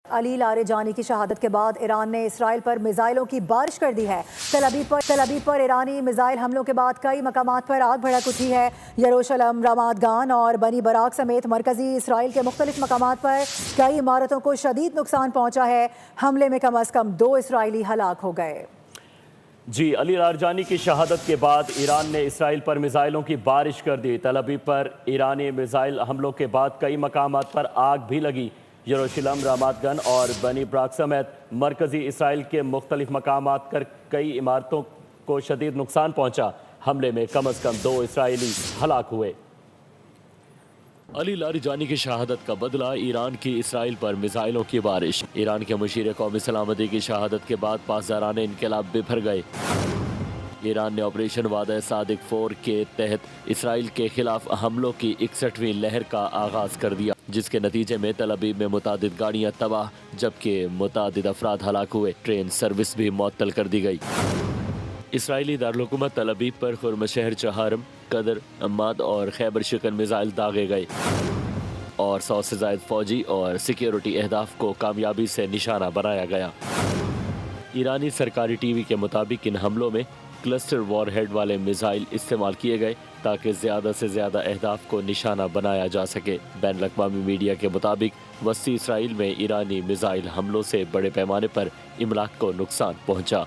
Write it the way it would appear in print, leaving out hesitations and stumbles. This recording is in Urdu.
علی لاریجانی کی شہادت کے بعد ایران نے اسرائیل پر میزائلوں کی بارش کر دی ہے۔ تل ابیب پر ایرانی میزائل حملوں کے بعد کئی مقامات پر آگ بھڑک اٹھی ہے۔ یروشلم، رامات گان اور بنی براق سمیت مرکزی اسرائیل کے مختلف مقامات پر کئی عمارتوں کو شدید نقصان پہنچا ہے۔ حملے میں کم از کم 2 اسرائیلی ہلاک ہو گئے۔ جی، علی لاریجانی کی شہادت کے بعد ایران نے اسرائیل پر میزائلوں کی بارش کر دی۔ تل ابیب پر ایرانی میزائل حملوں کے بعد کئی مقامات پر آگ بھی لگی۔ یروشلم، رامات گن اور بنی براق سمیت مرکزی اسرائیل کے مختلف مقامات پر کئی عمارتوں کو شدید نقصان پہنچا۔ حملے میں کم از کم 2 اسرائیلی ہلاک ہوئے۔ علی لاریجانی کی شہادت کا بدلہ ایران کی اسرائیل پر میزائلوں کی بارش۔ ایران کے مشیر قومی سلامتی کی شہادت کے بعد پاسداران انقلاب بپھر گئے۔ ایران نے آپریشن وعدہ صادق 4 کے تحت اسرائیل کے خلاف حملوں کی 61ویں لہر کا آغاز کر دیا، جس کے نتیجے میں تل ابیب میں متعدد گاڑیاں تباہ جبکہ متعدد افراد ہلاک ہوئے۔ ٹرین سروس بھی معطل کر دی گئی۔ اسرائیلی دارالحکومت تل ابیب پر خرم شہر، چہارم، قدر، عماد اور خیبر شکن میزائل داغے گئے اور 100 سے زائد فوجی اور سیکیورٹی اہداف کو کامیابی سے نشانہ بنایا گیا۔ ایرانی سرکاری ٹی وی کے مطابق ان حملوں میں کلسٹر وار ہیڈ والے میزائل استعمال کیے گئے تاکہ زیادہ سے زیادہ اہداف کو نشانہ بنایا جا سکے۔ بین الاقوامی میڈیا کے مطابق وسطی اسرائیل میں ایرانی میزائل حملوں سے بڑے پیمانے پر املاک کو نقصان پہنچا۔